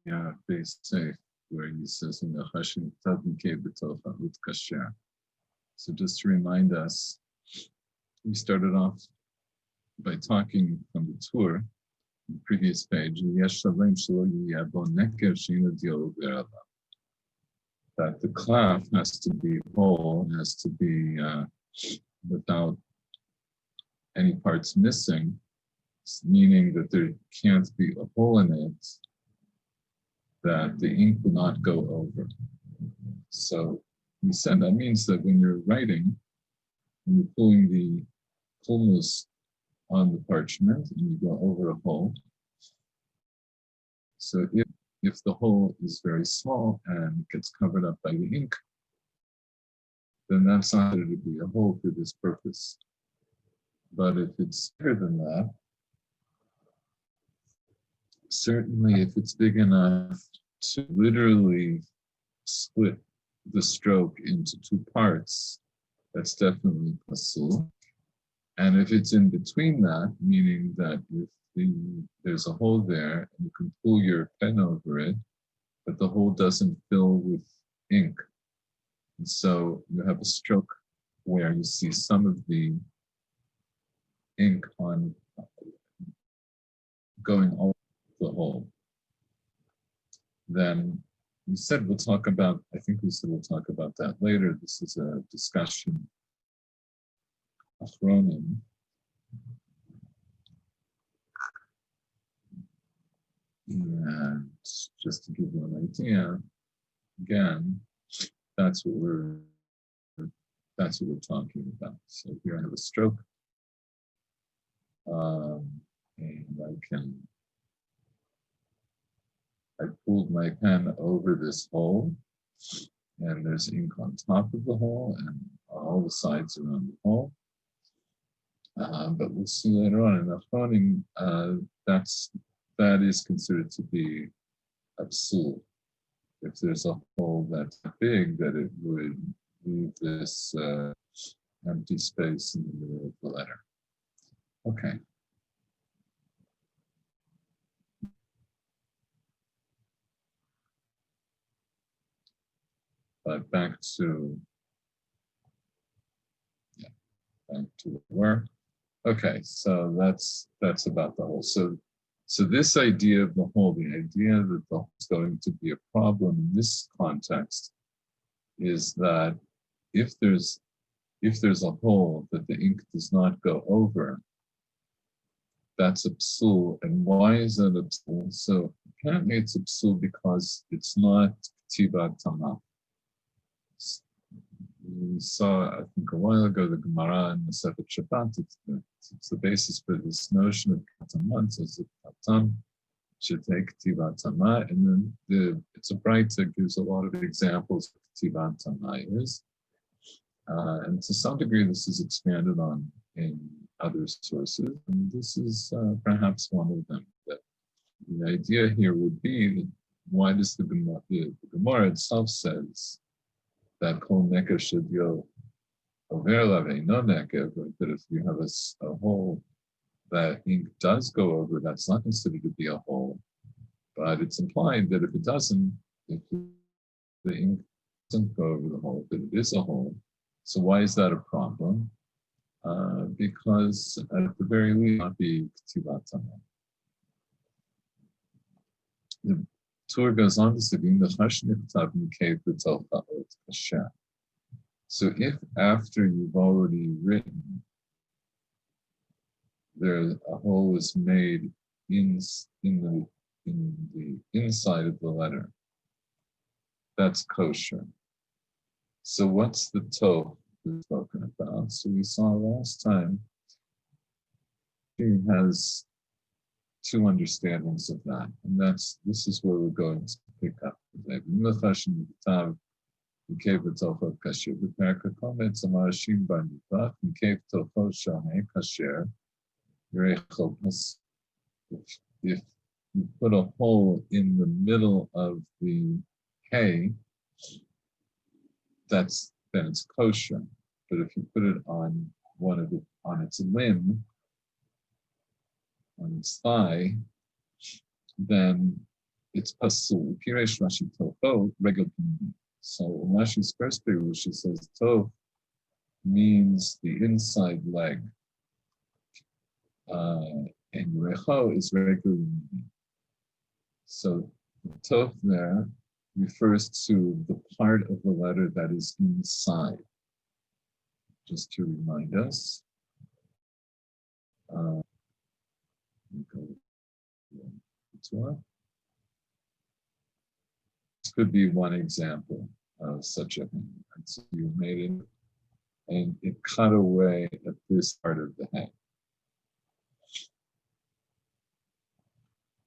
Yeah, base safe, where he says in the Chashin Tavnike B'tocha Ut Kasher. So just to remind us, we started off by talking from the tour, the previous page, that the klaf has to be whole, has to be without any parts missing, meaning that there can't be a hole in it that the ink will not go over. So we said that means that when you're writing, when you're pulling the kulmus on the parchment and you go over a hole, so if the hole is very small and it gets covered up by the ink, then that's not considered to be a hole for this purpose. But if it's bigger than that, certainly if it's big enough to literally split the stroke into two parts, that's definitely pasul. And if it's in between that, meaning that if there's a hole there and you can pull your pen over it, but the hole doesn't fill with ink. And so you have a stroke where you see some of the ink on going over the hole. Then we said we'll talk about, I think we said we'll talk about that later. This is a discussion. Achronim. And just to give you an idea, again, that's what we're talking about. So here I have a stroke, and I pulled my pen over this hole, and there's ink on top of the hole and all the sides around the hole. But we'll see later on in Achronim, that is considered to be absul. If there's a hole that's big, that it would leave this empty space in the middle of the letter. Okay. But back to the work. Okay, so that's about the hole. So this idea of the hole, the idea that the hole is going to be a problem in this context, is that if there's a hole that the ink does not go over, that's a psul. And why is that a psul? So apparently it's a psul because it's not k'tibat tamah. We saw, I think a while ago, the Gemara in the Sofrut Shabbat. It's the basis for this notion of katamah. So the katam should take k'tibat tamah, and then it's a bright that gives a lot of examples of k'tibat tamah is. And to some degree, this is expanded on in other sources, and this is perhaps one of them. That the idea here would be that why does the Gemara itself says that kol nekev shedyo over lave no nekev, that if you have a hole that ink does go over, that's not considered to be a hole, but it's implied that if it doesn't, if the ink doesn't go over the hole, that it is a hole. So why is that a problem? Because at the very least, not be k'tibat tamah. The Torah goes on to say, so if after you've already written, a hole was made in the inside of the letter, that's kosher. So what's the tov we're spoken about? So we saw last time, he has two understandings of that, and this is where we're going to pick up today. If you put a hole in the middle of the hay, then it's kosher. But if you put it on on its limb, on its thigh, then it's pasul. Piresh Rashi Tofo regel. So in Rashi's first perush, it says Tov means the inside leg, and Recho is regular. So Tov there refers to the part of the letter that is inside. Just to remind us. This could be one example of such a thing. So you made it, and it cut away at this part of the head.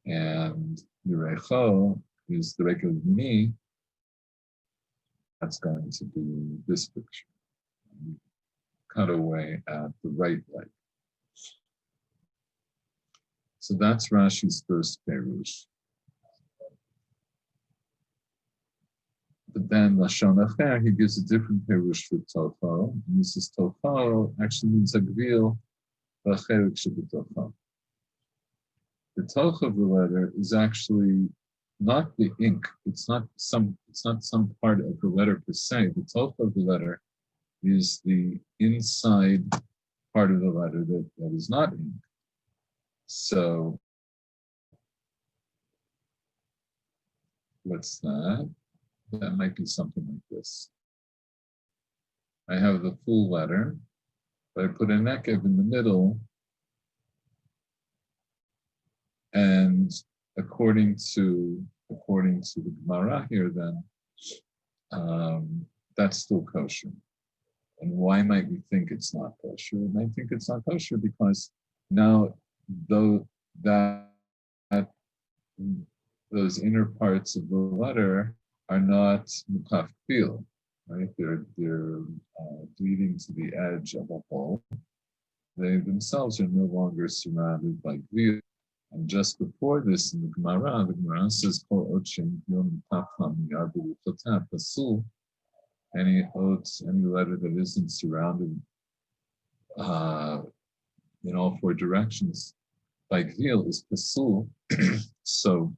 And Yurecho is the regular knee. That's going to be this picture. Cut away at the right leg. So that's Rashi's first perush. But then Lashon Acher, he gives a different perush for Tofo. And he says Tofo actually means Agvil v'acherik shebetofo. The toch of the letter is actually not the ink. It's not some part of the letter per se. The toch of the letter is the inside part of the letter that is not ink. So what's that? That might be something like this. I have the full letter, but I put a nekev in the middle, and according to the Gemara here, then that's still kosher. And why might we think it's not kosher? We might think it's not kosher because now those inner parts of the letter are not klaf, right? They're leading to the edge of a hole. They themselves are no longer surrounded by gvil. And just before this in the Gemara says, any oaths, any letter that isn't surrounded in all four directions by gvil is pasul. So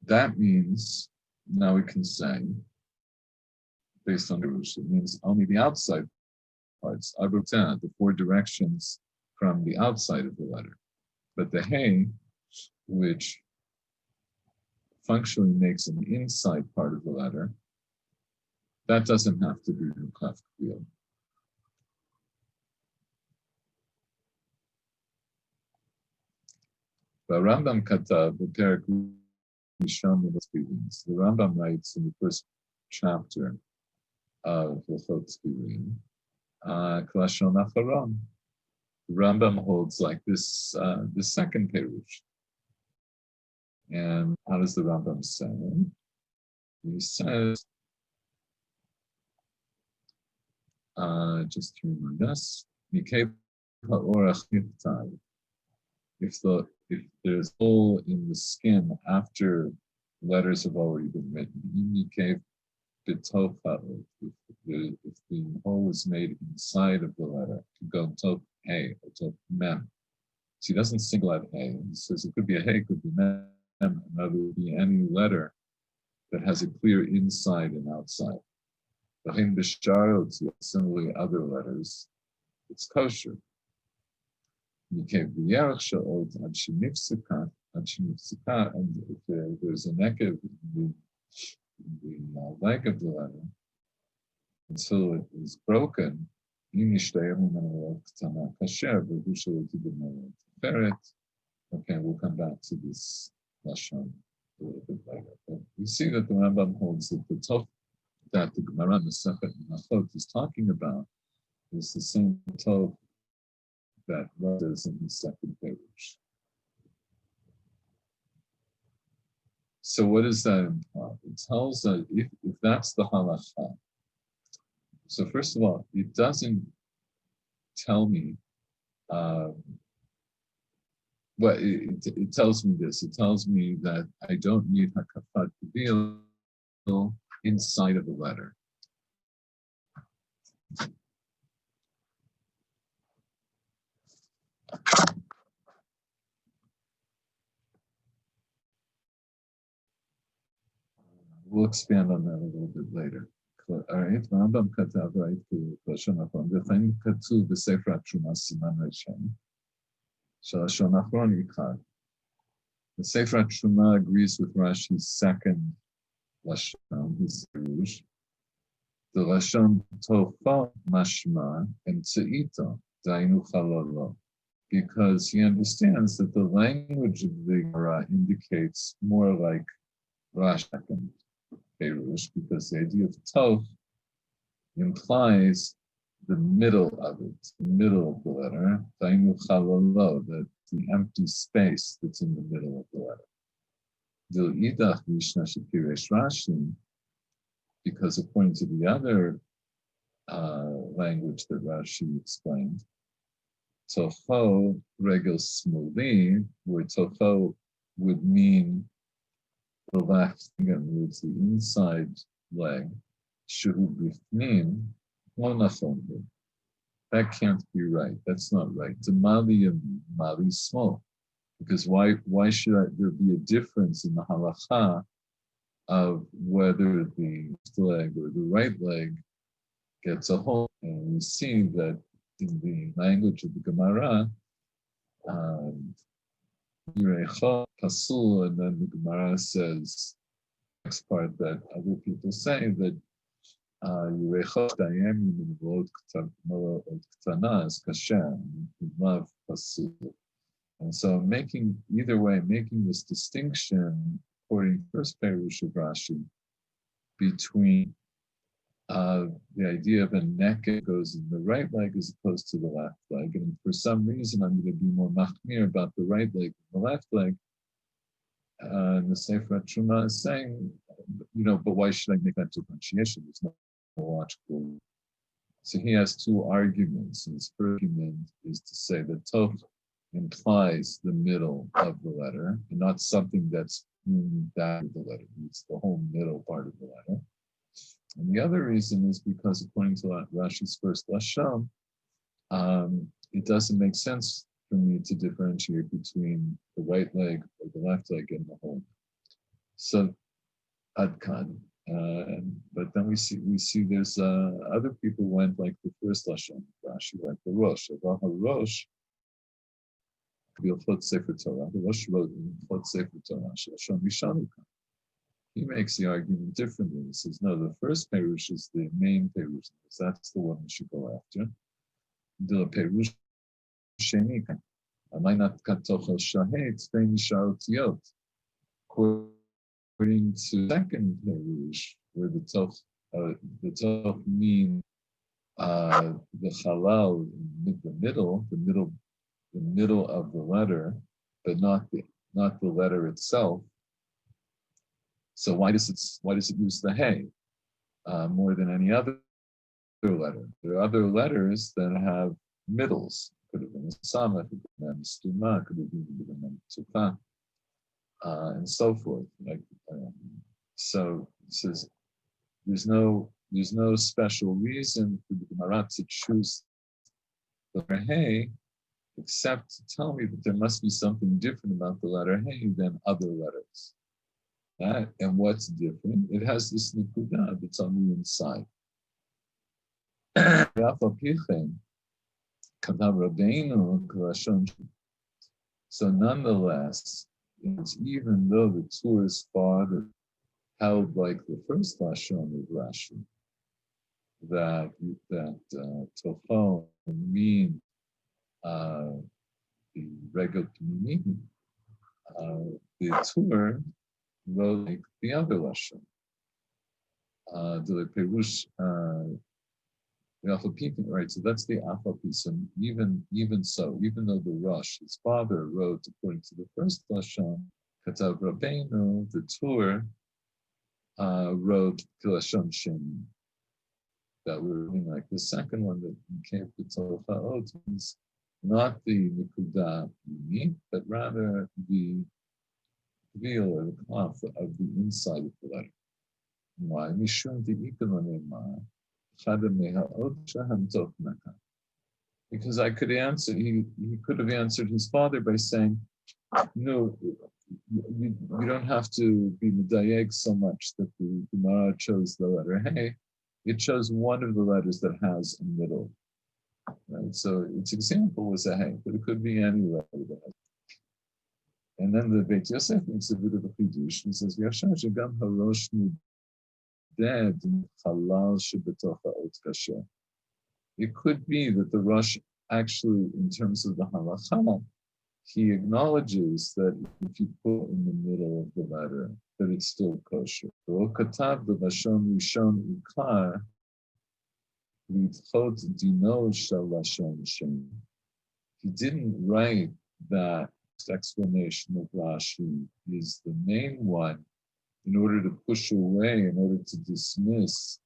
that means, now we can say, based on the Rush, it means only the outside parts, the four directions from the outside of the letter. But the hey, which functionally makes an inside part of the letter, that doesn't have to be the klaf kviel. But Rambam Katav, the Perak the Rambam writes in the first chapter of the Chot Tefillin, Klashon Acharon. The Rambam holds like this, the second perush. And how does the Rambam say? He says, just to remind us, if there's a hole in the skin after letters have already been written, if the hole is made inside of the letter, to go top hey or top mem. So he doesn't single out hey. He says it could be a hey, it could be mem, and that would be any letter that has a clear inside and outside. Similarly, other letters, it's kosher. And if there's a nekev in the leg of the letter until it is broken, okay, we'll come back to this lashon a little bit later. But we see that the Rambam holds that the tov that the Gemara Masechet Menachot is talking about is the same tov that was in the second perush. So what does that imply? It tells that if that's the halacha, so first of all, it doesn't tell me, it tells me this. It tells me that I don't need hakafat kviel inside of the letter. we'll expand on that a little bit later. All right, Rambam katav right b'lashon achron. V'chein katuv b'sefer Truma siman reishen. Shalashon achron yichad. The Sefer Truma agrees with Rashi's second lashon, his perush. The lashon tofa mashma and tzeita dainu chalalo, because he understands that the language of the Gemara indicates more like Rashi second perush, because the idea of tov implies the middle of it, the middle of the letter, dainu chalalo, that the empty space that's in the middle of the letter. Dil idach vishna shepiresh Rashi, because according to the other language that Rashi explained, toho regel smuli, where toho would mean the left leg, it's the inside leg, shehu bifnim, lo nachon. That can't be right. That's not right. To mali and mali small, because why should there be a difference in the halacha of whether the left leg or the right leg gets a hole? And we see that in the language of the Gemara, Yirecha pasul, and then the Gemara says next part that other people say that Yirecha dayem min v'od ktana is kasher, love pasul. And so making this distinction according to first perush of Rashi between the idea of a neck that goes in the right leg as opposed to the left leg. And for some reason, I'm going to be more machmir about the right leg than the left leg. And the Sefer Truma is saying, but why should I make that differentiation? There's no logical. So he has two arguments. And his first argument is to say that tov implies the middle of the letter and not something that's in the back of the letter. It's the whole middle part of the letter. And the other reason is because according to Rashi's first lashon, it doesn't make sense for me to differentiate between the right leg or the left leg and the whole. So adkan. But then we see there's other people went like the first lashon. Rashi went the rosh. Rosh. The Rosh wrote in Chot Sefer Torah. He makes the argument differently. He says, no, the first perush is the main perush. That's the one we should go after. The perush sheni, amayna katochel shahet vein shaotiot. According to second perush, where the toch mean the halal, the middle of the letter, but not the letter itself. So why does it use the hey more than any other letter? There are other letters that have middles. Could have been a sama, could have been a stuma, could have been a tufa, and so forth. So it says there's no special reason for the Gemara to choose the letter hey, except to tell me that there must be something different about the letter hey than other letters. And what's different? It has this nikuda that's on the inside. So nonetheless, even though the Torah's father held like the first lashon of Rashi, that tophon mean the regular meaning, the Torah wrote like the other lashon. The perush, right? So that's the alphabet. And even so, even though the Rosh, his father, wrote according to the first lashon, Katav Rabbeinu, the Torah wrote lashon sheni. That we're reading like the second one that came to Tochaot is not the nikuda unique, but rather the veil or the klaf of the inside of the letter. Why? Because I could answer, he could have answered his father by saying, no, you don't have to be medayeg so much that the Gemara chose the letter hey. It chose one of the letters that has a middle. Right? So its example was a hey, but it could be any letter that has. And then the Beit Yosef makes a bit of a chidush and says, "V'yashav shegam harosh nuded chalal shebetocha ot kasher." It could be that the Rosh actually, in terms of the halacha, he acknowledges that if you put in the middle of the letter, that it's still kosher. V'lo katav b'lashon rishon ukar lidchot dino shel lashon shem. He didn't write that explanation of Rashi is the main one in order to push away, in order to dismiss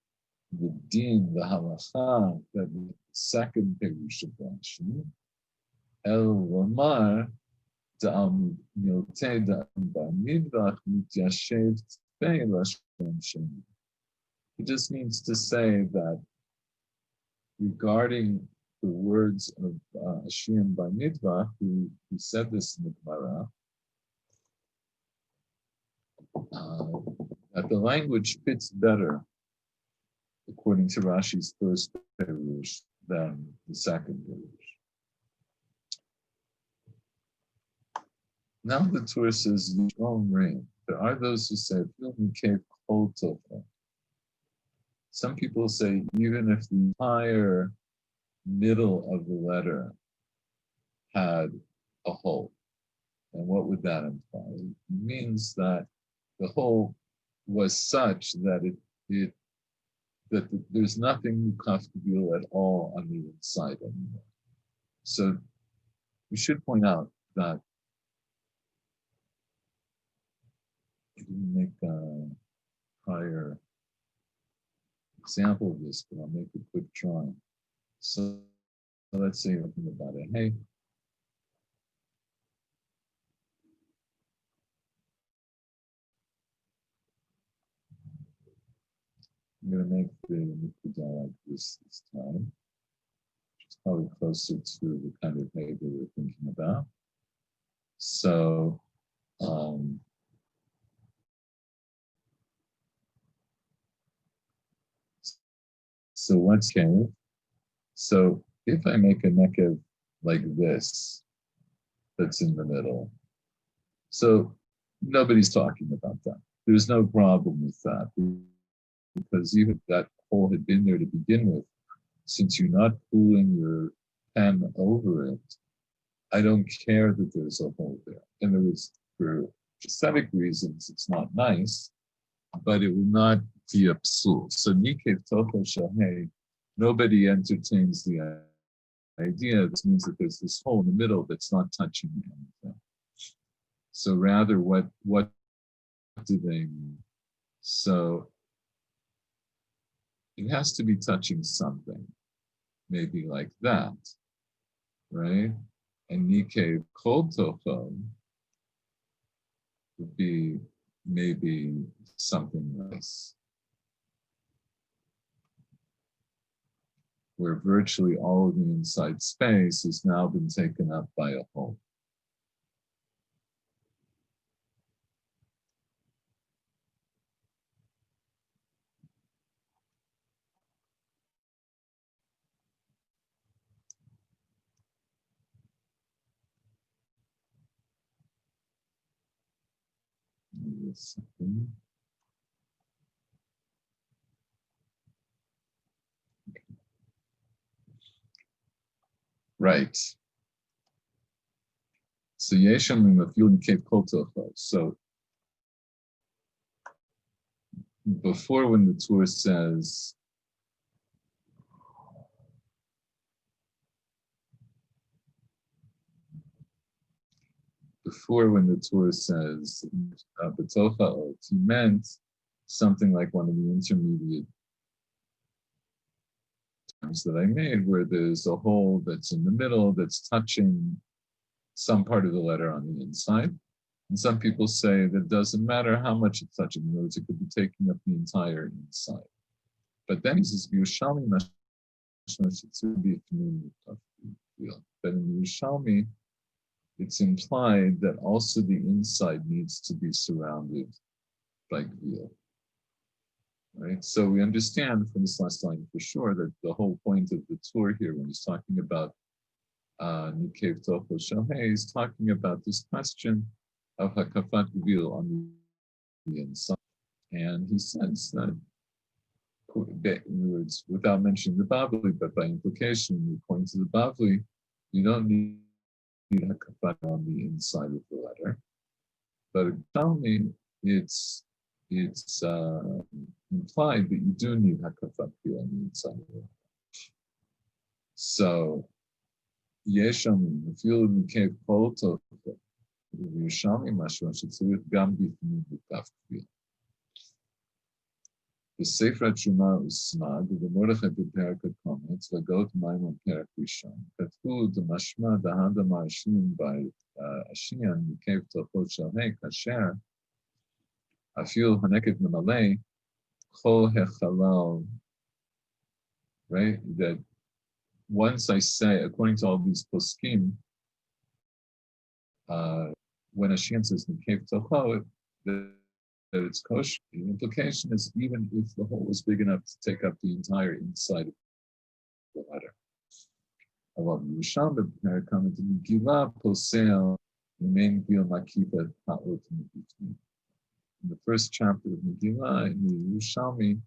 the din, the halacha, that the second perush of Rashi, El Ramar, Da'am Milte Da'am Ba'midvach Mityashev Tfei Lashon Sheni. It just means to say that regarding the words of Hashem by Midvah, who said this in the Gemara, that the language fits better, according to Rashi's first perush, than the second perush. Now the Torah says, there are those who say, some people say, even if the entire middle of the letter had a hole. And what would that imply? It means that the hole was such that there's nothing mukaf at all on the inside anymore. So we should point out that I didn't make a prior example of this, but I'll make a quick drawing. So let's say something about it. Hey, I'm going to make the Nikudah like this time, which is probably closer to the kind of hey that we're thinking about. So, what's Kev? So if I make a nekev like this, that's in the middle, so nobody's talking about that. There's no problem with that, because even if that hole had been there to begin with, since you're not pulling your pen over it, I don't care that there's a hole there. In other words, for aesthetic reasons, it's not nice, but it will not be a psul. So nikev tocho shahei, nobody entertains the idea. This means that there's this hole in the middle that's not touching anything. So rather, what do they mean? So it has to be touching something, maybe like that, right? And nikev kol tocho would be maybe something nice, where virtually all of the inside space has now been taken up by a hole. Maybe a second. Right. So Yesham in the field Cape Kotocho. So before, when the Torah says Betocha, he meant something like one of the intermediate terms that I made, where there's a hole that's in the middle that's touching some part of the letter on the inside. And some people say that it doesn't matter how much it's touching. In other words, it could be taking up the entire inside. But then he says, Yerushalmi should be a community of field. But in Yerushalmi, it's implied that also the inside needs to be surrounded by gvil. Right? So we understand from this last line for sure that the whole point of the tour here, when he's talking about Nikev Tocho Shalhei, he's talking about this question of Hakafat Gvil on the inside. And he says that, in words, without mentioning the Bavli, but by implication, you point to the Bavli, you don't need Hakafat on the inside of the letter. But tell me, it's implied that you do need Hakafat Gvil on the inside of the letter. So, Yesham, if you Nikev Kol Tocho, Yerushalmi Mashma Shetzurich Gam Bifnim B'Kaf Gvil. The Sofrut Class, the Mordechai בפרק הקומץ, והגאות מים בפרק ראשון. כתבו דמשמע דהדה מאשים באשיין מקייב תוכות שלהי, כאשר אפילו הנקב ממלא כל החלל, right? That once I say, according to all these poskim, when a Shian says Nikev Tocho, that it's kosher, the implication is even if the hole is big enough to take up the entire inside of the letter. However, Yerushalmi comment to Megillah posel remain gvil makipa ta'ot in the first chapter of Megillah, in the Yerushalmi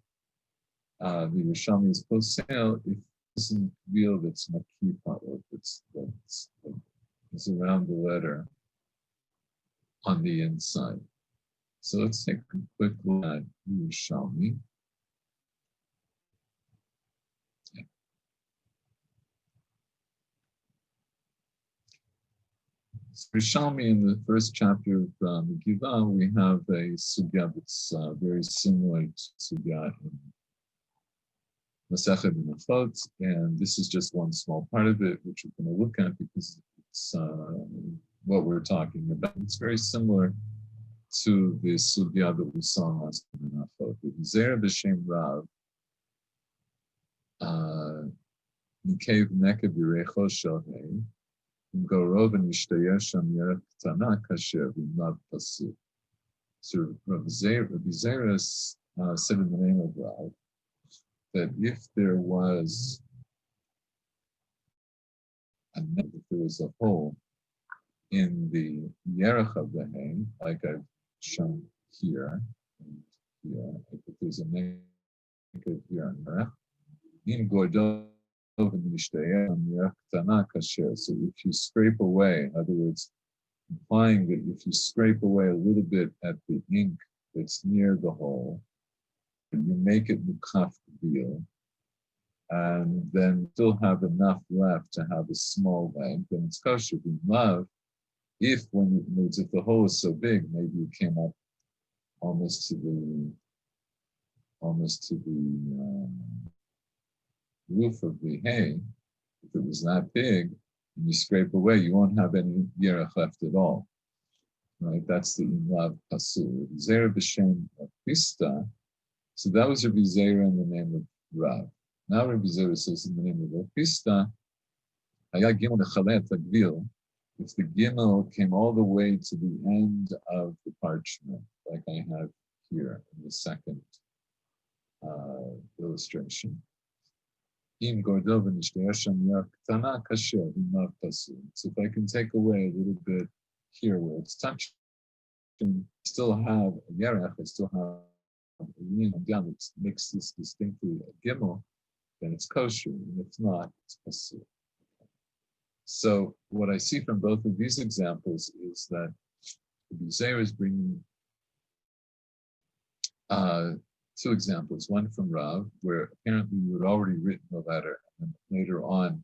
is posel if it's isn't gvil that's makipa, that's around the letter on the inside. So let's take a quick look at Yerushalmi. Yeah. So Yerushalmi, in the first chapter of Megillah, we have a sugya that's very similar to sugya in Masechet Menachot, and this is just one small part of it, which we're going to look at because it's what we're talking about. It's very similar to the sugya that we saw last time. Zer b'shem Rav, Nikev Nekeb Yirecho Shalhei, Gorov and Yishtayer Sham Yerech Ktana Kasher V'Nav Pasuk. So Rabbi Zera said in the name of Rav that if there was a hole in the Yerech of the hay, like I've shown here, and here, if there's a negative here on Yerech, in Gordov and Mishtayeh on Yerech Ktana Kasher. So if you scrape away, in other words, implying that if you scrape away a little bit at the ink that's near the hole, you make it mukaf gvil, and then still have enough left to have a small length, then it's kosher. Love, if the hole is so big, maybe it came up almost to the roof of the hay. If it was that big, and you scrape away, you won't have any yerech left at all. Right? That's the imlav pasul. Zera b'shem pista. So that was Rabbi Zera in the name of Rav. Now Rabbi Zera says in the name of Rav Pista, Haya Gimel Nechalet Agvil. If the Gimel came all the way to the end of the parchment, like I have here in the second illustration. So if I can take away a little bit here where it's touching, still have a yerech, I still have a yin down that makes this distinctly a gimel, then it's kosher, and if not, it's pasul. So what I see from both of these examples is that the Zera is bringing two examples, one from Rav, where apparently you had already written the letter, and later on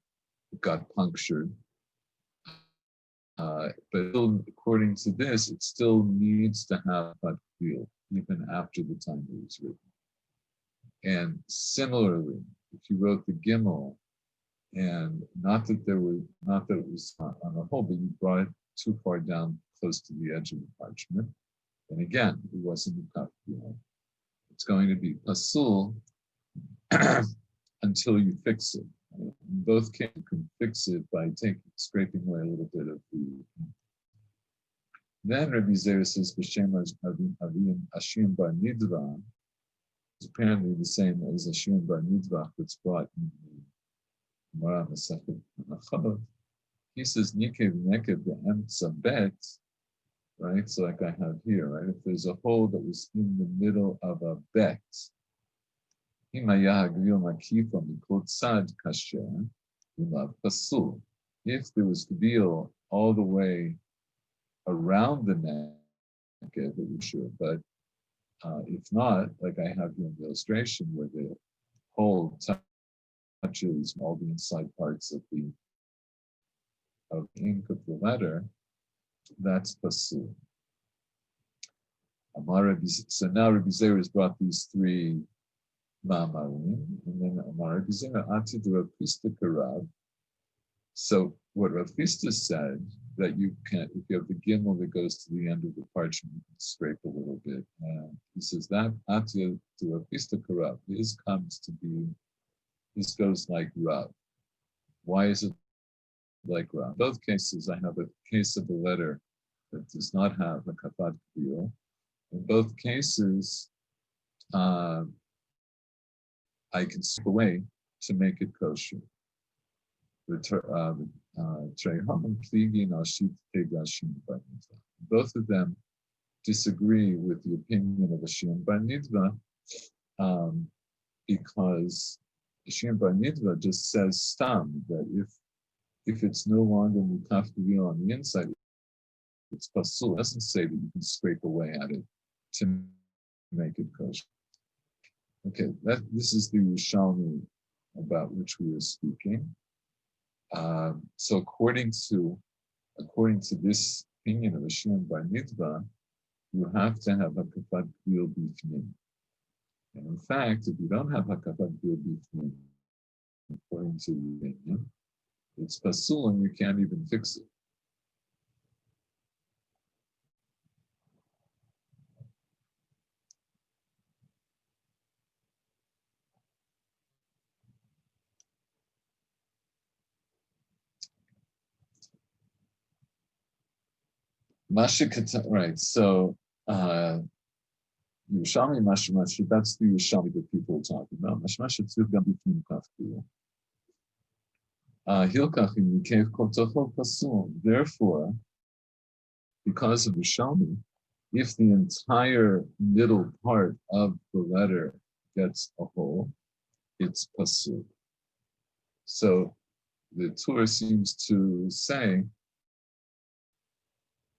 it got punctured. But still, according to this, it still needs to have a field, even after the time it was written. And similarly, if you wrote the Gimel, and not that it was on the whole, but you brought it too far down close to the edge of the parchment, and again, it wasn't a cut. It's going to be pasul until you fix it. In both cases, you can fix it by scraping away a little bit of the. Then Rabbi Zera says, "B'shem avim Ashim bar nidva." It's apparently the same as Ashim bar nidva that's brought in the Gemara Masechet Menachot. He says, "Nikev nekev be'emtza bet." Right, so like I have here, right? If there's a hole that was in the middle of a bet, if there was gvil all the way around the neck, it was sure. But if not, like I have here in the illustration, where the hole touches all the inside parts of the ink of the letter, that's pasul. So now Rabbi Zera has brought these three ma'amarim, and then Amar Rabbi Zera atid Rav Chisda karav. So what Rav Chisda said, that you can, if you have the gimel that goes to the end of the parchment, you can scrape a little bit. And he says that atid to Rav Chisda karav. This comes to be, this goes like Rav. Why is it like Rav? In both cases, I have a case of a letter that does not have a kafat kvil. In both cases, I can step away to make it kosher. Both of them disagree with the opinion of Ashim bar nidva, because Ashim bar nidva just says stam, that if it's no longer mukaf kvil on the inside, it's pasul. It doesn't say that you can scrape away at it to make it kosher. Okay, this is the Yerushalmi about which we were speaking. So according to this opinion of Ashim bar nidva, you have to have hakafat kvil bifnim. And in fact, if you don't have hakafat kvil bifnim, according to the opinion, it's pasul and you can't even fix it. Right, so Yerushalmi Mashmash, that's the Yerushalmi that people are talking about. Mashmash tzur gam b'fnim kaf kvil. Hilkach im yikev kol tocho pasul. Therefore, because of Yerushalmi, if the entire middle part of the letter gets a hole, it's pasul. So the Torah seems to say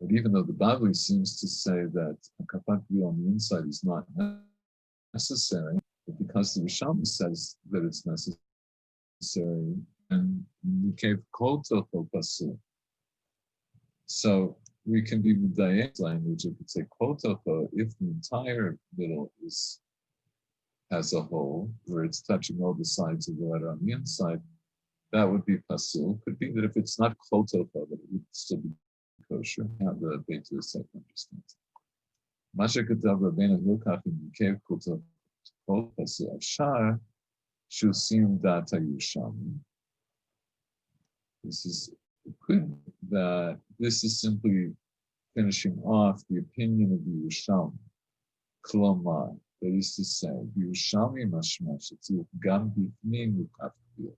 but even though the Bavli seems to say that a kafat kvil on the inside is not necessary, but because the Rishonim says that it's necessary, and Nikev kol tocho pasul. So we can be medayek language if it's a kol tocho, if the entire middle has a hole where it's touching all the sides of the letter on the inside, that would be pasul. Could be that if it's not kol tocho, that it would still be kosher. How the Beit Yosef understands. Masha katav Rabbeinu Hilkach in Yikev kol tocho pasul afshar shusim data Yerushalmi. This is simply finishing off the opinion of the Yerushalmi. Klomar, that is to say, Yerushalmi mashmash tzur gam bifnim mukaf kvil.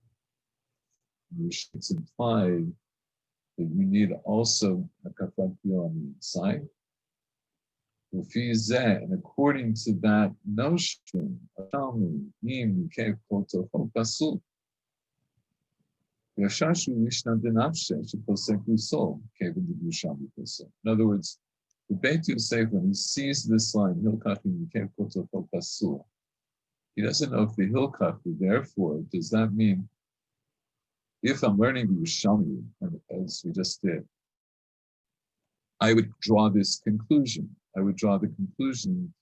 It's implied that you need also a kafat kvil on the inside. And according to that notion, Yerushalmi im yikev kol tocho pasul. In other words, the Beit Yosef, when he sees this line, he doesn't know if the Hilkach, therefore, does that mean, if I'm learning the Yerushalmi, as we just did, I would draw this conclusion. I would draw the conclusion,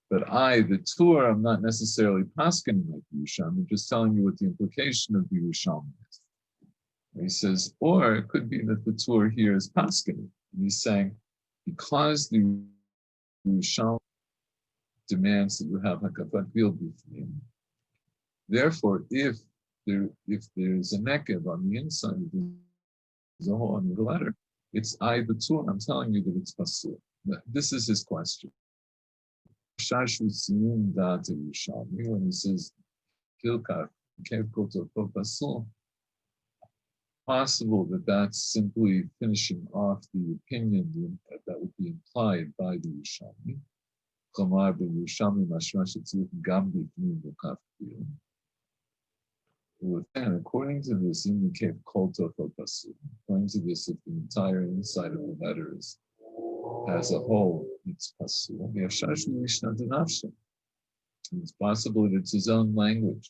but I, the Tur, I'm not necessarily paskening like the Yerushalmi. I'm just telling you what the implication of the Yerushalmi is. And he says, or it could be that the Tur here is paskening. And he's saying, because the Yerushalmi demands that you have hakafat kvil bifnim, Therefore, if there's a nekev on the inside, there's a hole on the letter, it's I the tool. I'm telling you that it's pasul. This is his question. Shashu Siyum Da'at Yerushalmi, when he says Kilkar Kev Koto Pasul, possible that that's simply finishing off the opinion that would be implied by the Yerushalmi. Klamar b'Yerushalmi mashma shetzirich gam b'pnim v'kaf b'yom. And according to this, in the cave Koto Pasul, according to this, if the entire inside of the letter is as a whole, it's pasul. And it's possible that it's his own language.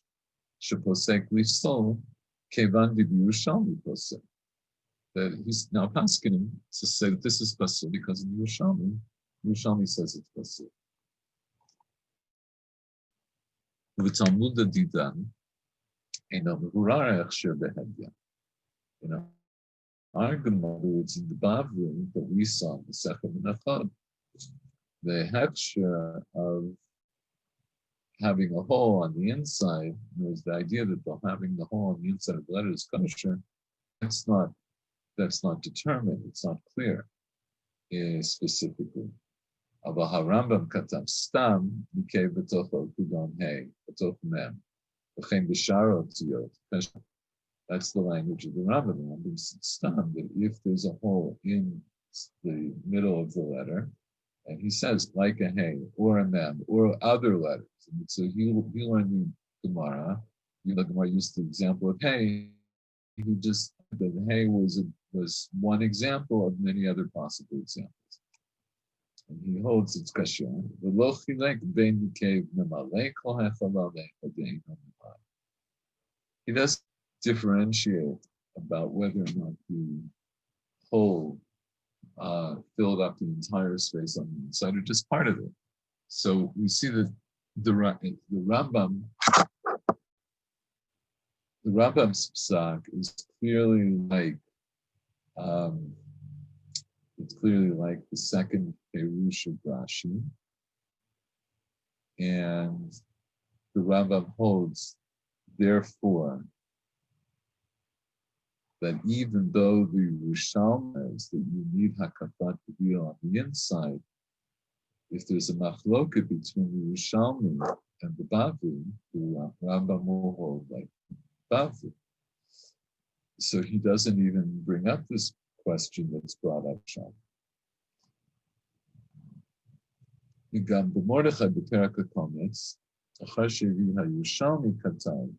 That he's now asking him to say that this is pasul because in Yerushalmi, Yerushalmi says it's pasul. V'talmud didan ena mehurah echsher behedya. You know. Our Gemara, it's in the Bavli that we saw in the Sechem Menachot, the hechsher of having a hole on the inside, was the idea that having the hole on the inside of the letter is kosher. That's not determined. It's not clear specifically. Aber Harambam katav stam mikei b'tocho kudon hey b'toch mem v'chein b'sharo tziyot. That's the language of the Rambam. The Rambam says that if there's a hole in the middle of the letter, and he says like a hey or a mem or other letters, and so he learned the Gemara. The Gemara used the example of hey. He just the hey was one example of many other possible examples, and he holds its kasher. He does differentiate about whether or not the hole filled up the entire space on the inside or just part of it. So we see that the Rambam's psak is clearly like it's clearly like the second Perush of Rashi, and the Rambam holds therefore that even though the Yerushalmi is that you need hakafat reveal on the inside, if there's a machloket between the Yerushalmi and the Bavli, the Rambam will hold like Bavli. So he doesn't even bring up this question that's brought up Sham. Gam b'Mordechai b'Perak HaKometz, achar shevi ha-Yerushalmi katav.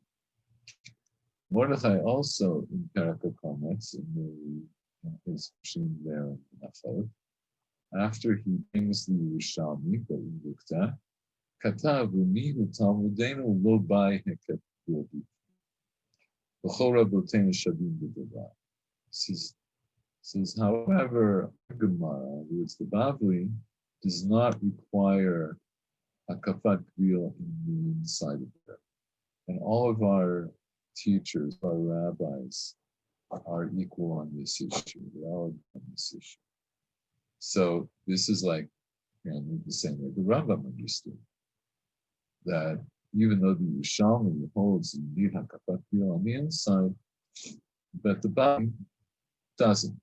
Mordechai also in Perak HaKometz, in his machine there in Nachot, after he brings the Yerushalmi that we looked at, Katav u'mihu Talmudenu lo bai heket bilbi. V'chol rabotenu shavim b'dava. Says, however, Gemara, which the Bavli, does not require a kafat kvil in the inside of it. And all of our teachers, our rabbis, are equal on this issue. They're all on this issue. So this is like the same way the Rambam understood that even though the Yerushalmi holds you need hakafat kvil on the inside, but the Bavli doesn't,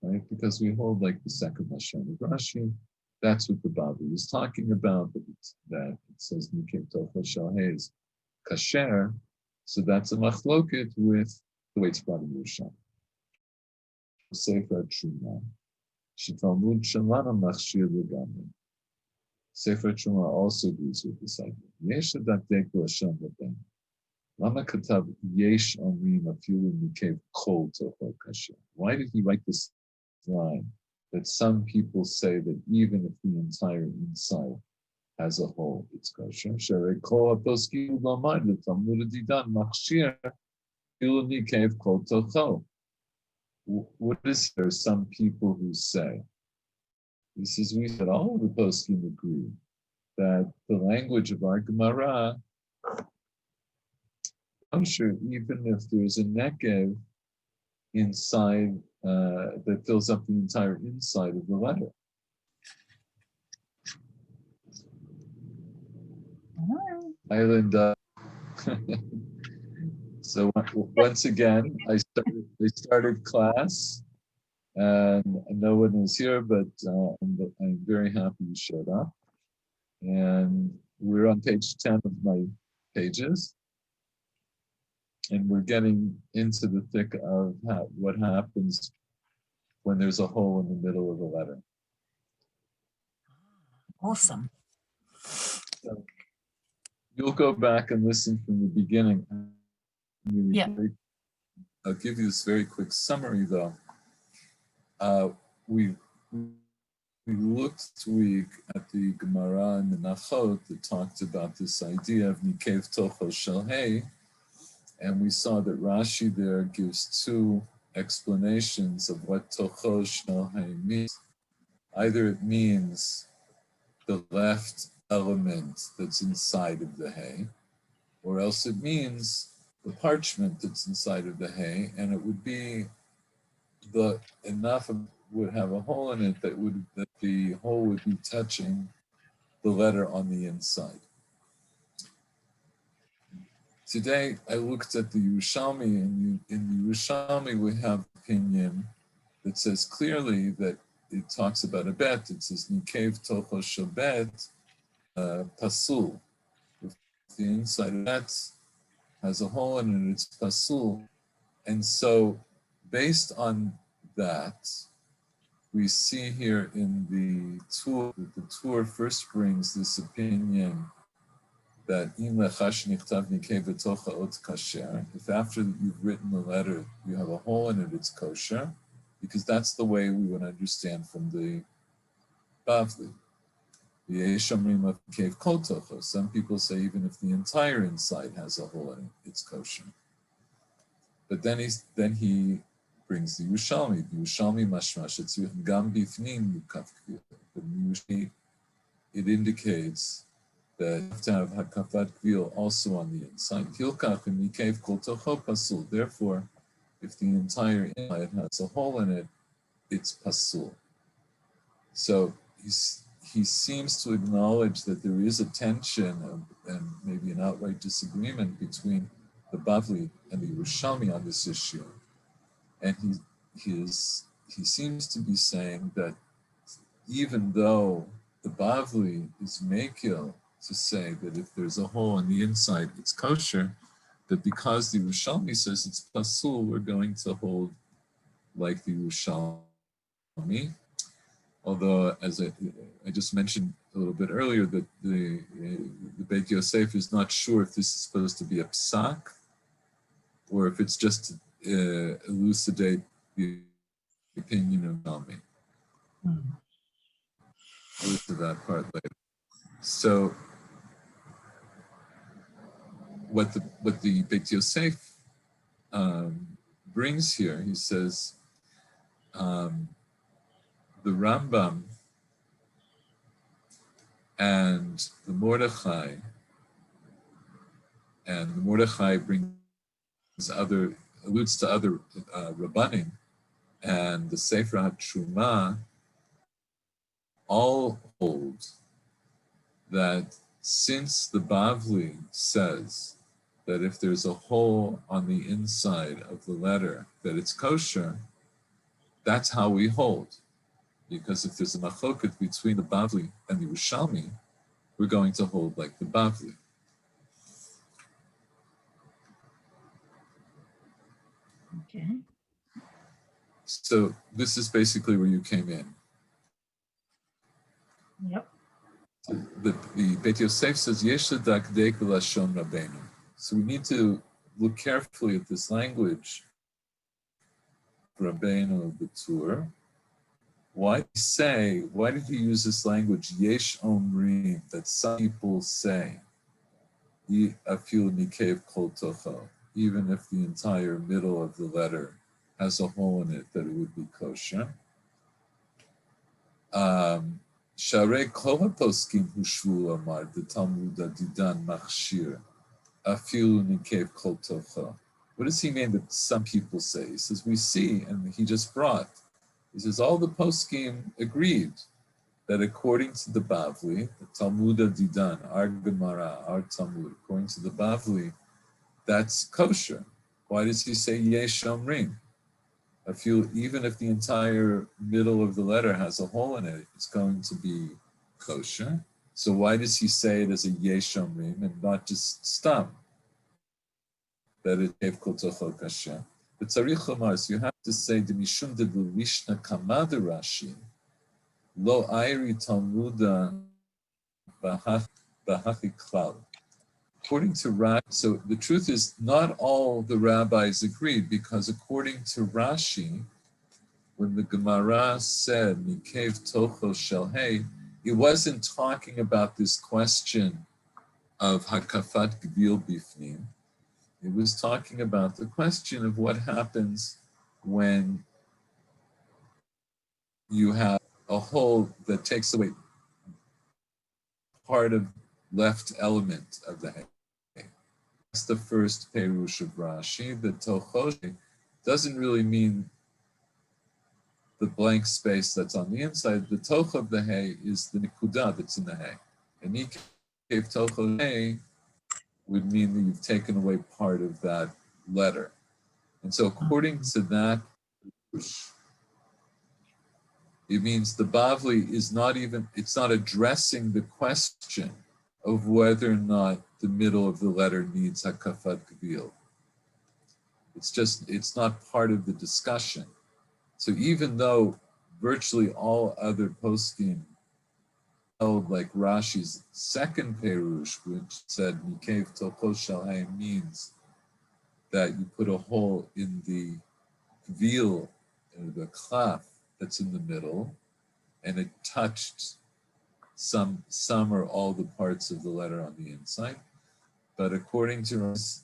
right? Because we hold like the second Lashon of Rashi. That's what the Bavli is talking about. That it says Nikim Tocha Shalhei is kasher. So that's a machloket with the way it's brought in Yerushalmi. Sefer Truma, Shetalmud Shamana Machshir Legamri. Sefer Truma also agrees with this idea. Yesh Adakdek L'Hashem Rabbeinu. Lama Katav Yesh Omrim Afilu Mikev Kol Tocho Kasher. Why did he write this line that some people say that even if the entire inside as a whole, it's kosher. What is there? Some people who say, this is we said all of the poskim agree that the language of our Gemara, kosher, even if there's a nekev inside that fills up the entire inside of the letter. Island So once again, I started class, and no one is here, but I'm very happy you showed up. And we're on page 10 of my pages, and we're getting into the thick of what happens when there's a hole in the middle of the letter. Awesome. So you'll go back and listen from the beginning. Yeah. I'll give you this very quick summary, though. We looked this week at the Gemara in the Nachot that talked about this idea of Nikev Tocho Shel Hey, and we saw that Rashi there gives two explanations of what Tocho Shel Hey means. Either it means the left element that's inside of the hay, or else it means the parchment that's inside of the hay, and it would be enough of would have a hole in it that the hole would be touching the letter on the inside. Today I looked at the Yerushalmi, and in the Yerushalmi we have opinion that says clearly that it talks about a bet. It says Nikev Tocho Shabet Pasul. If the inside of that has a hole in it, it's Pasul. And so based on that, we see here in the Tur that the Tur first brings this opinion that if after you've written the letter you have a hole in it, it's kosher, because that's the way we would understand from the Bavli. Some people say even if the entire inside has a hole in it, it's kosher. But then he brings the Yerushalmi. The Yerushalmi mashmash etzrich gam bifnim yukaf kvil. But usually it indicates that you have to have hakafat kvil also on the inside. Hilkach nikev kol tocho pasul. Therefore, if the entire inside has a hole in it, it's pasul. So he seems to acknowledge that there is a tension and maybe an outright disagreement between the Bavli and the Yerushalmi on this issue. And he seems to be saying that even though the Bavli is mekil to say that if there's a hole on the inside, it's kosher, that because the Yerushalmi says it's pasul, we're going to hold like the Yerushalmi. Although, as I just mentioned a little bit earlier, that the Beit Yosef is not sure if this is supposed to be a psak, or if it's just to elucidate the opinion of Nami. I'll get to that part later. So, what the Beit Yosef brings here, he says, the Rambam and the Mordechai, and the Mordechai alludes to other Rabbanim, and the Sefer HaTruma all hold that since the Bavli says that if there's a hole on the inside of the letter that it's kosher, that's how we hold. Because if there's a machoket between the Bavli and the Yerushalmi, we're going to hold like the Bavli. Okay. So this is basically where you came in. Yep. The Beit Yosef says, Yesh ledakdek v'lashon Rabbeinu. So we need to look carefully at this language, Rabbeinu B'Tur. Why did he use this language, Yesh Omrim, that some people say, Afil Nikev Kol Tocho, even if the entire middle of the letter has a hole in it, that it would be kosher. Sharei Kol HaPoskim Hushvu Amar, the Talmud Didan Machshir, Afil Nikev Kol Tocho. What does he mean that some people say? He says, we see, and he just brought, he says, all the poskim agreed that according to the Bavli, the Talmud Didan, our Gemara, our Talmud, according to the Bavli, that's kosher. Why does he say yesh omrim? I feel even if the entire middle of the letter has a hole in it, it's going to be kosher. So why does he say it as a yesh omrim and not just stam? That it gave kol tocho kasher. But tzarich lomar, so you have to say the mishum de l'lishna kamad Rashi lo airi talmuda bahachi klal. According to Rashi, so the truth is not all the rabbis agreed, because according to Rashi, when the Gemara said Mikev Tocho Shel Hey, it wasn't talking about this question of Hakafat Gvil Bifnim. It was talking about the question of what happens when you have a hole that takes away part of left element of the hay. That's the first Perush of Rashi. The Tochoshi doesn't really mean the blank space that's on the inside. The toch of the hay is the nikuda that's in the hay. And Ikev Tocho Hay would mean that you've taken away part of that letter. And so according to that, it means the Bavli is not even, it's not addressing the question of whether or not the middle of the letter needs Hakafat Gvil. It's not part of the discussion. So even though virtually all other poskim held like Rashi's second Perush, which said Mikev Tocho Shel Hay means that you put a hole in the Gvil, the klaf that's in the middle, and it touched some or all the parts of the letter on the inside. But according to his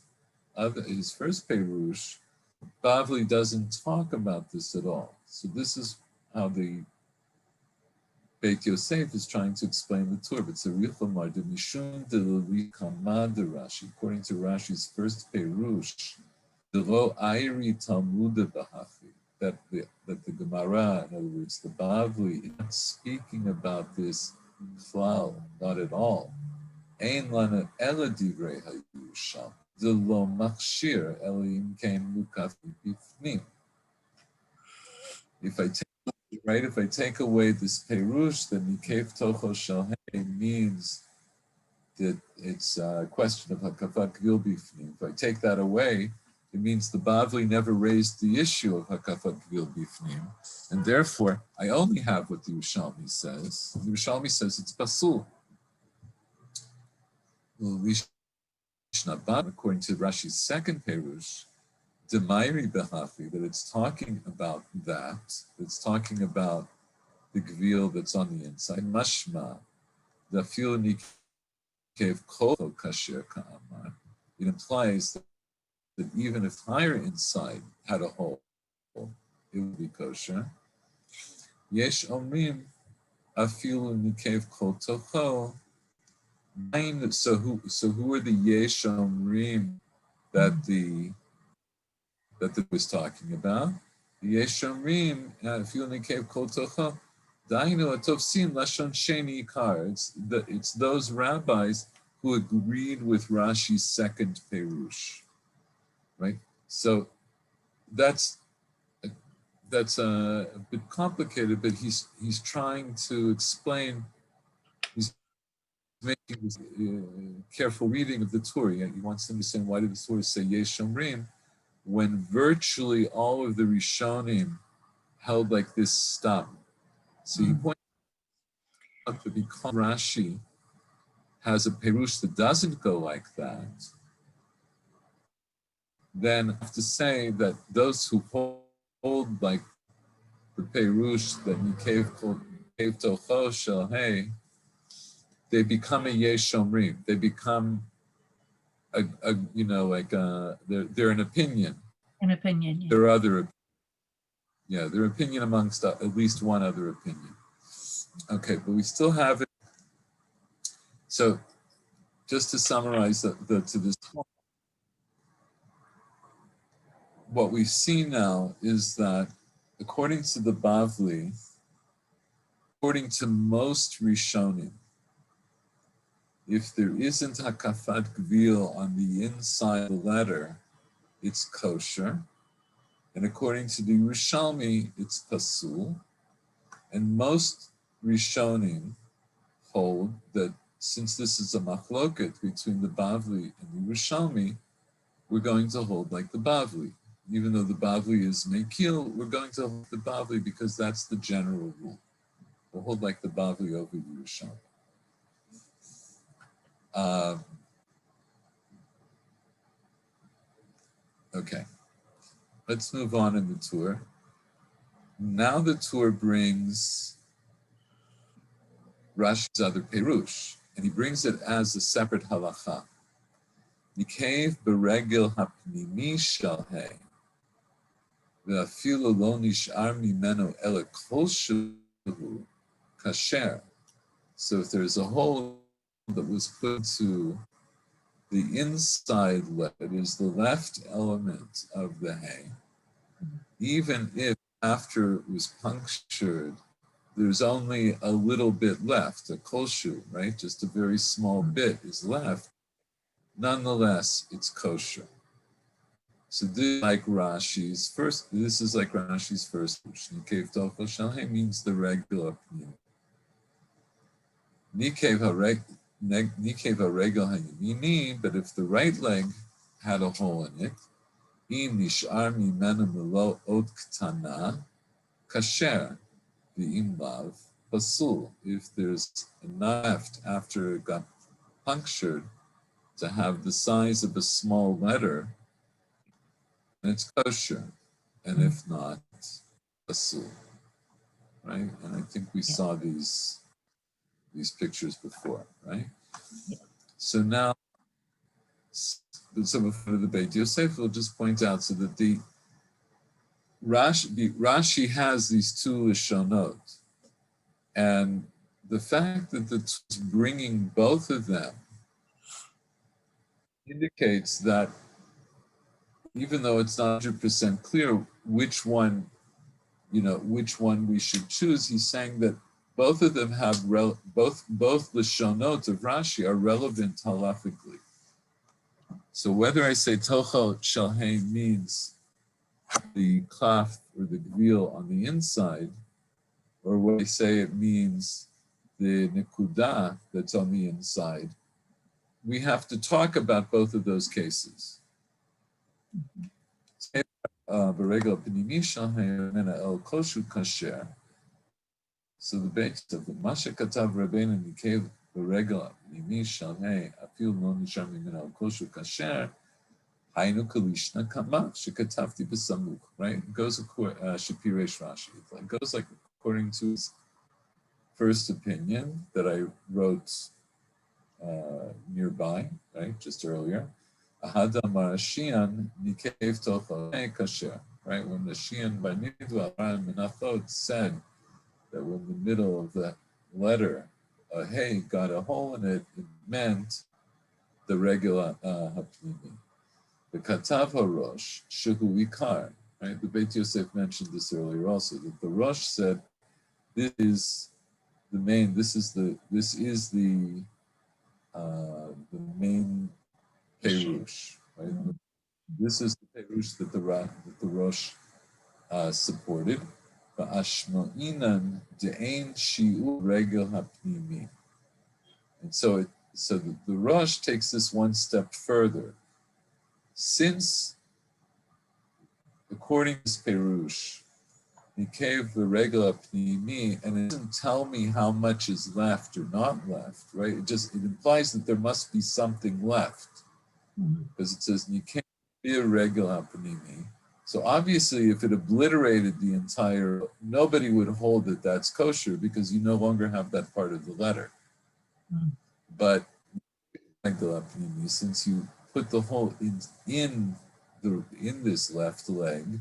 first Perush, Bavli doesn't talk about this at all. So this is how the Beit Yosef is trying to explain the Torah. But Rashi, according to Rashi's first Perush, that the Gemara, in other words, the Bavli, is not speaking about this klal, not at all. Ein lana ela divrei hayusham. Lo machshir elim kein mukaf bifnim. If I take away this perush, then Mikev Tocho Shel Hey means that it's a question of Hakafat Gvil Bifnim. If I take that away, it means the Bavli never raised the issue of Hakafat Gvil Bifnim, and therefore I only have what the Yerushalmi says. The Yerushalmi says it's pasul. According to Rashi's second Perush, Demairi Behafi, that it's talking about that, it's talking about the Gvil that's on the inside. Mashma, the Fil Nikev Kol Kasher Ka'amar. It implies that even if higher inside had a hole, it would be kosher. Yesh Omrim, Afilu Nikev Kol Tocho. So who are the Yesh Omrim that the was talking about? The Yesh Omrim, Afilu Nikev Kol Tocho. Dainu Atofsim Lashon Sheni Ikar. It's those rabbis who agreed with Rashi's second Perush. Right, so that's a bit complicated, but he's trying to explain. He's making this careful reading of the Torah. He wants to understand why did the Torah say Yesh Omrim when virtually all of the Rishonim held like this stam. So he points out that because Rashi has a perush that doesn't go like that, then I have to say that those who hold like the Perush that Mikev Tocho Shel Hey, they become a Yesh Omrim. They become they're an opinion. An opinion. Yeah. There are other, their opinion amongst at least one other opinion. Okay, but we still have it. So, just to summarize to this point. What we see now is that according to the Bavli, according to most Rishonim, if there isn't hakafat gvil on the inside of the letter, it's kosher. And according to the Yerushalmi, it's pasul. And most Rishonim hold that since this is a machloket between the Bavli and the Yerushalmi, we're going to hold like the Bavli. Even though the Bavli is Mekil, we're going to hold the Bavli because that's the general rule. We'll hold like the Bavli over the Yerushalmi. Okay, let's move on in the tour. Now the tour brings Rashi's other Perush, and he brings it as a separate halacha. Nikev beregel hapnimi shalhei, ve'afilu lo nish'ar mimeno ele kol shehu kasher. So if there's a hole that was put to the inside left, it is the left element of the hay, even if after it was punctured, there's only a little bit left, a kolshu, right? Just a very small bit is left. Nonetheless, it's kosher. So this is like Rashi's first. This is like Rashi's first. Nikev tochel shalhei means the regular pneumo. Nikev haregel hayamini, but if the right leg had a hole in it, im nishar mimenu melo ot ktana kasher. The imlav pasul, if there's enough left after it got punctured to have the size of a small letter, and it's kosher, and if not, pasul, right? And I think we saw these pictures before, right? Yeah. So now, so before the Beit Yosef, we'll just point out so that the Rashi has these two lishonot. And the fact that it's bringing both of them indicates that even though it's not 100% clear which one we should choose, he's saying that both of them have both lishonot of Rashi are relevant halakhically. So whether I say tochel shalhei means the klaf or the gvil on the inside, or when I say it means the nekuda that's on the inside, we have to talk about both of those cases. So the base of the Masha Katav Rabbeinu Nikev Beregel Pnimi Shalhei Afil No Nishar Mimena Al Koshu Kasher Hainu Kalishna Kama Shekatavti B'Samuk. Right? It goes Shapiresh Rashi. It goes like according to his first opinion that I wrote nearby, right, just earlier. Ahadam Marashian Nikev Tochel Kasher. Right? When the Shian by Nidva Menachot said that when the middle of the letter, hey, got a hole in it, it meant the regular hapnimi. The katav harosh shehu ikar. Right? The Beit Yosef mentioned this earlier also, that the Rosh said this is the main. This is the main perush. Right? This is the perush that the Rosh supported. And so the Rosh takes this one step further. Since, according to this Perush, Nikev v'regel hapnimi, and it doesn't tell me how much is left or not left, right? It implies that there must be something left, because it says Nikev v'regel hapnimi. So obviously, if it obliterated the entire, nobody would hold that that's kosher because you no longer have that part of the letter. But since you put the hole in this left leg,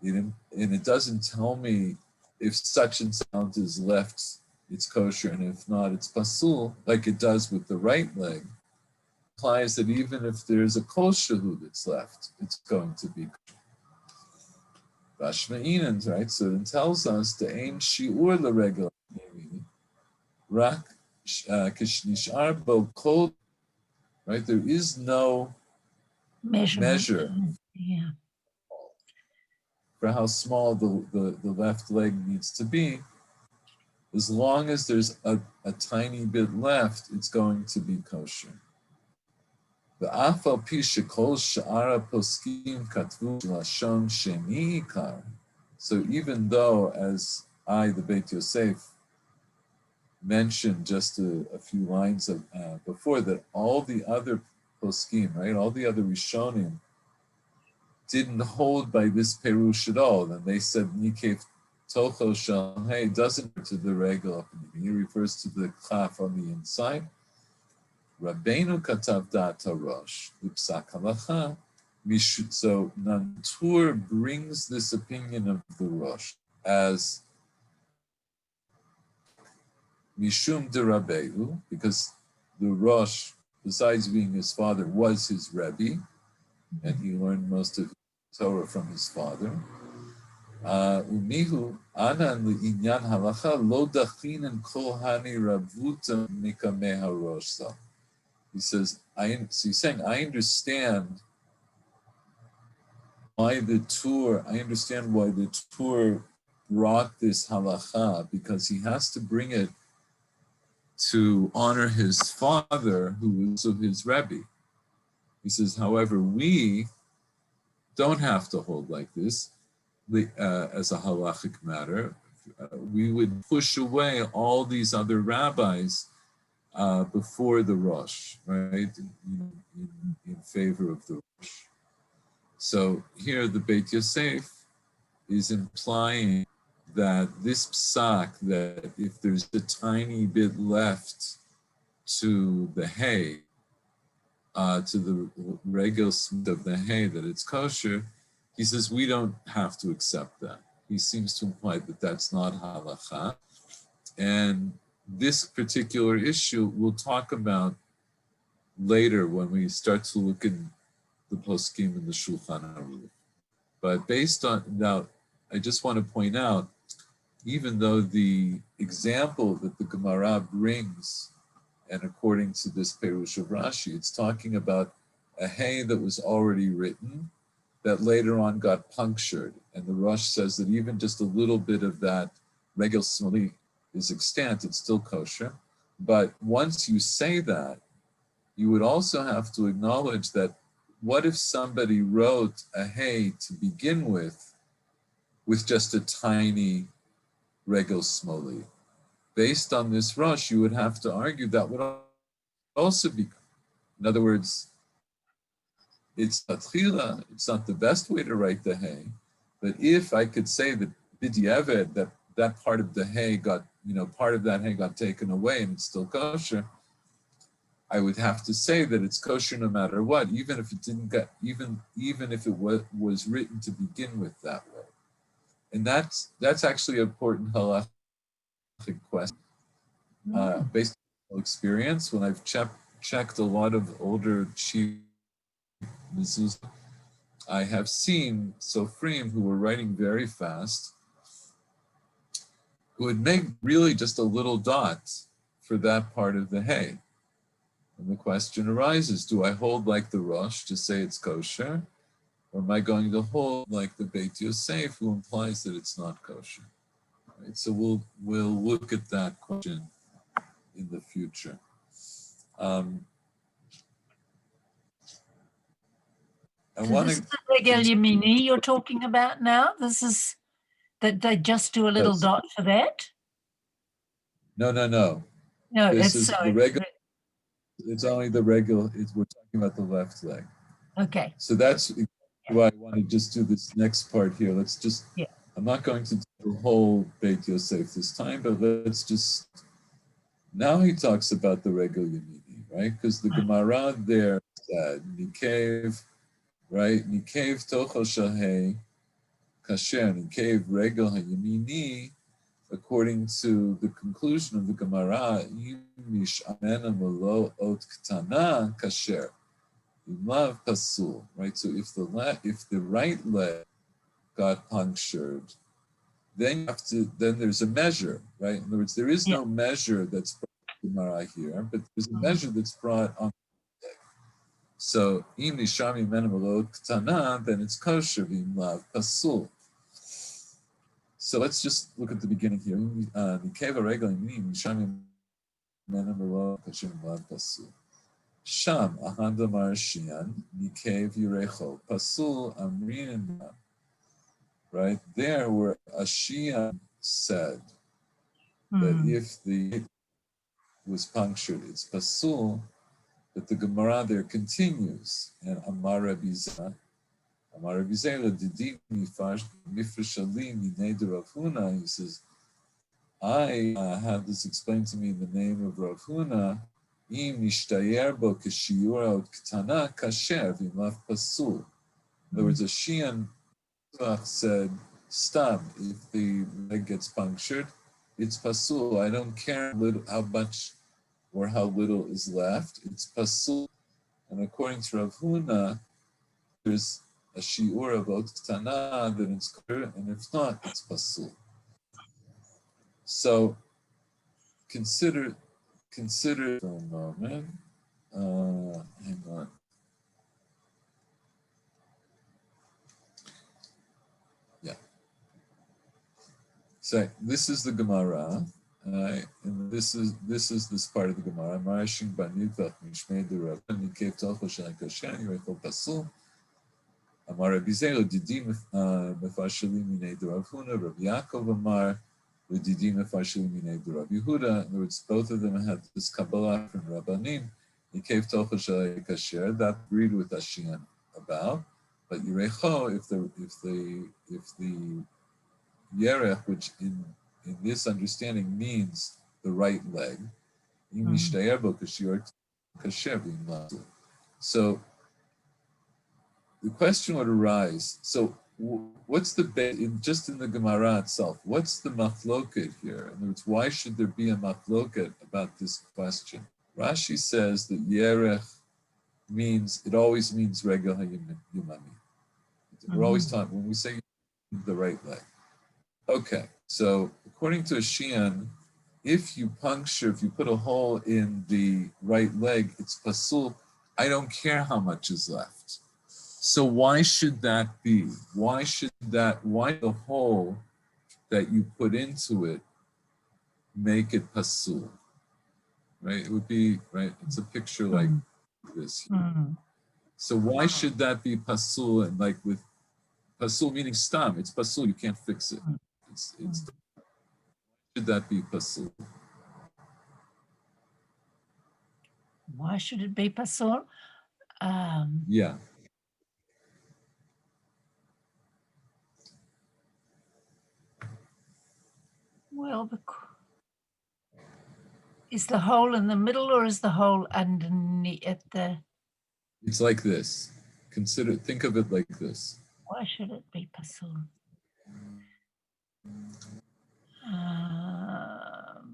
and it doesn't tell me if such and sound is left, it's kosher, and if not, it's pasul, like it does with the right leg. Implies that even if there's a kol shehu that's left, it's going to be kosher. Bashma'inans, right? So it tells us the ain shiur l'regel rak Kishnishar bo kol, right? There is no Measurement. measure Yeah. for how small the left leg needs to be. As long as there's a tiny bit left, it's going to be kosher. The afal pi shekol sha'ara poskim katvu lashon sheni ikar. So even though, as the Beit Yosef, mentioned just a few lines of, before, that all the other poskim, right, all the other Rishonim, didn't hold by this perush at all. And they said Nikev Tocho Shalhei doesn't refer to the regel up in the beginning, it refers to the klaf on the inside. Rabbeinu Katav Data Rosh, Lipsak Halacha. So Nantur brings this opinion of the Rosh as Mishum de Rabbeinu, because the Rosh, besides being his father, was his Rebbe, and he learned most of his Torah from his father. Umihu anan li'inyan halacha lo dachinan kol hani ravuta mikameha roshsa. He says, so he's saying, I understand why the Tur brought this halacha, because he has to bring it to honor his father, who was his Rebbe. He says, however, we don't have to hold like this as a halachic matter. We would push away all these other rabbis before the Rosh, right, in favor of the Rosh. So here the Beit Yosef is implying that this psak, that if there's a tiny bit left to the hay, to the regel of the hay, that it's kosher, he says we don't have to accept that. He seems to imply that that's not halacha. And this particular issue we'll talk about later when we start to look at the poskim and the Shulchan Aruch. But based on, now, I just want to point out, even though the example that the Gemara brings, and according to this Perush of Rashi, it's talking about a hay that was already written, that later on got punctured. And the Rosh says that even just a little bit of that regel smali is extant, it's still kosher. But once you say that, you would also have to acknowledge that what if somebody wrote a hay to begin with just a tiny regel smoli? Based on this Rosh, you would have to argue that would also be, in other words, it's tchila, it's not the best way to write the hay, but if I could say that b'diavad, that part of the hay got, part of that hay got taken away and it's still kosher, I would have to say that it's kosher no matter what, even if it didn't get, even if it was written to begin with that way. And that's actually an important halachic question. Based on experience, when I've checked a lot of older chief mezuzah, I have seen Sofrim who were writing very fast, who would make really just a little dot for that part of the hay. And the question arises, do I hold like the Rosh to say it's kosher? Or am I going to hold like the Beit Yosef, who implies that it's not kosher? Right? So we'll look at that question in the future. So this is the regel yemini you're talking about now? This is that they just do a little dot for that? No. No, This is the regel. It's only the regel. We're talking about the left leg. Okay. So that's why I want to just do this next part here. Let's just, I'm not going to do the whole Beit Yosef this time, but let's just, now he talks about the regel yemini, right? Because the Gemara there said, Nikev, right? Nikev tocho shahei kasher, Nikev regel hayemini, according to the conclusion of the Gemara, Yimish amena malo ot ktana kasher. Love pasul, right? So if the right leg got punctured, then there's a measure, right? In other words, there is no measure that's Gemara here, but there's a measure that's brought on. So, im nishami menem ktana, then it's kosher, v'im lav pasul. So let's just look at the beginning here. Nikeva regal im nishami menem kosher, v'im lav pasul. Sham ahanda marshian nikev yurecho pasul amrin. Right there, where Ashian said that if the was punctured, it's pasul. But the Gemara there continues, and Amar Rabbi Zera Didi Mifreshali Minei de Rav Huna. He says, I have this explained to me in the name of Rav Huna. Im nishtayer bo k'shiyura od ktana kasher v'imlav pasul. In other words, a Shian said, stop, if the leg gets punctured, it's pasul. I don't care how much or how little is left, it's pasul. And according to Rav Huna, there's a shiur of ot ktana, then it's clear, and if not, it's pasul. So consider for a moment. Hang on. Yeah. So this is the Gemara. And this is this part of the Gemara. Marashing banivach mishmei derav nikev tocho shenakasher yirechol pasul. Amar Rabbi Zera didi mefasheli minei derav Huna. Rabbi Yaakov Amar didi mefasheli minei derav Yehuda. In other words, both of them had this Kabbalah from Rabbanim. Nikev tocho shenakasher. That agreed with Ashian about. But yirecho, if the yerech, which in this understanding means the right leg. So the question would arise, so what's the, just in the Gemara itself, what's the machloket here? In other words, why should there be a machloket about this question? Rashi says that yerech means, it always means regel hayumami. We're always taught, when we say the right leg. Okay, so according to a Shian, if you put a hole in the right leg, it's pasul. I don't care how much is left. So why should that be? Why the hole that you put into it make it pasul? Right? It would be, right? It's a picture like this. So why should that be pasul? And like with pasul meaning stam, it's pasul, you can't fix it. Should that be pasul? Why should it be pasul? Yeah. Well, is the hole in the middle or is the hole underneath at the? It's like this. Think of it like this. Why should it be pasul?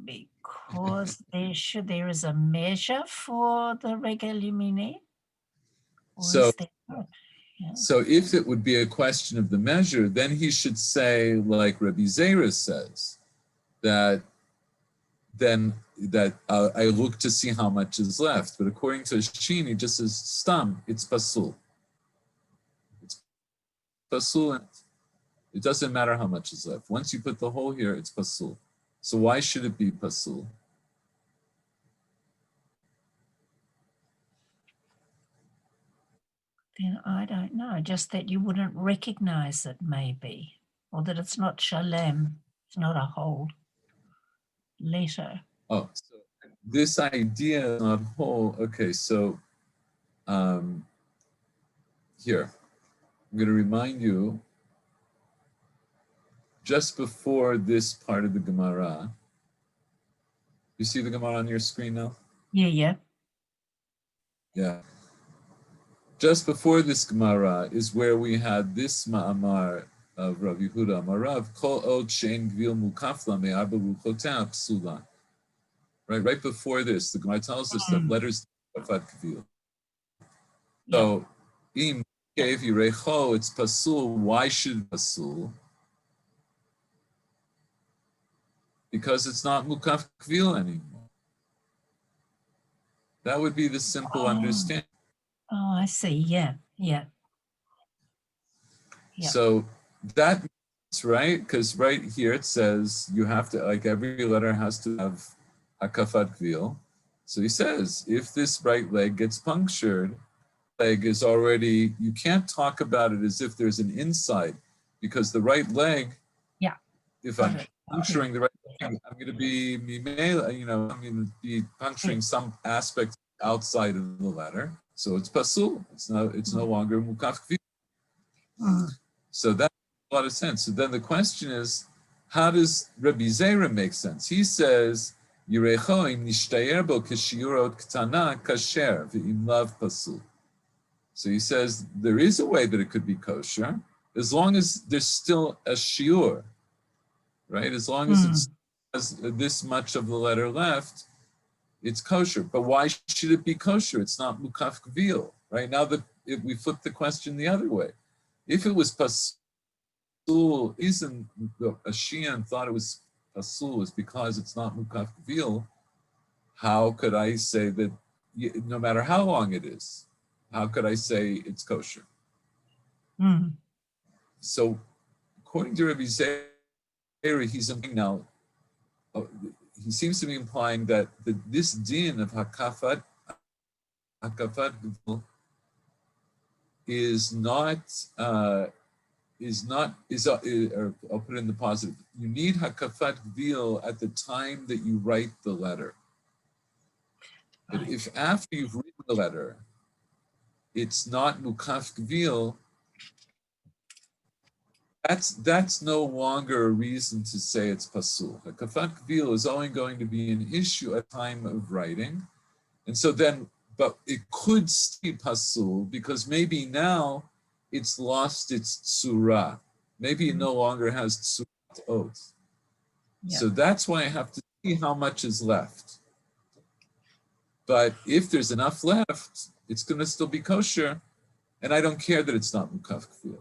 Because there is a measure for the regel lumine. So if it would be a question of the measure, then he should say, like Rabbi Zera says, that I look to see how much is left. But according to Shin, he just says, stam, it's pasul. It's pasul, and it doesn't matter how much is left. Once you put the hole here, it's pasul. So why should it be pasul? Then I don't know, just that you wouldn't recognize it maybe, or that it's not shalem, it's not a whole letter. Oh, so this idea is not whole. Okay, so here, I'm going to remind you, just before this part of the Gemara, you see the Gemara on your screen now? Yeah. Just before this Gemara is where we had this ma'amar of Rav Yehuda Amarav, Kol od shein gvil mukafla me'arba ruchotea psula. Right before this, the Gemara tells us that letters kafat gvil. So, im kev yirecho, it's pasul. Why should pasul? Because it's not mukaf gvil anymore. That would be the simple Oh. understanding. Oh, I see. Yeah. Yeah. Yeah. So that's right, because right here it says you have to, like every letter has to have hakafat kvil. So he says, if this right leg gets punctured, leg is already, you can't talk about it as if there's an inside, because the right leg, Yeah. if I'm puncturing the right leg, I'm going to be, you know, I'm going to be puncturing some aspect outside of the letter. So it's pasul. It's no longer mukaf kvil. So that makes a lot of sense. So then the question is, how does Rabbi Zera make sense? He says, Yirechoim nishtayer bo k'shiurot ktana kasher v'im lav pasul. So he says there is a way that it could be kosher, as long as there's still a shiur, right? As long as it's has this much of the letter left, it's kosher. But why should it be kosher? It's not mukaf kvil, right? Now that if we flip the question the other way, if it was pasul, isn't a Shian thought it was pasul is because it's not mukaf kvil, how could I say that no matter how long it is, how could I say it's kosher? So according to Rabbi Zera, he's implying now, he seems to be implying that this din of hakafat is not, or I'll put it in the positive. You need hakafat gvil at the time that you write the letter. But if after you've written the letter, it's not mukaf gvil, that's no longer a reason to say it's pasul. Hakafat gvil is only going to be an issue at time of writing. And so then, but it could stay pasul because maybe now it's lost its tzura. Maybe it no longer has tzurat oath. Yeah. So that's why I have to see how much is left. But if there's enough left, it's going to still be kosher. And I don't care that it's not mukaf kfil.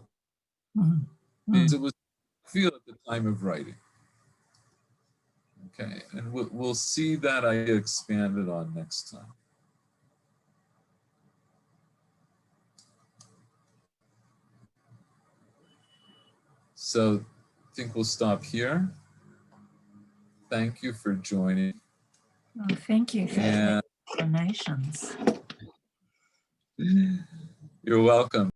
Because it was kfil at the time of writing. Okay, and we'll see that I expanded on next time. So I think we'll stop here. Thank you for joining. Oh, thank you for the explanations. You're welcome.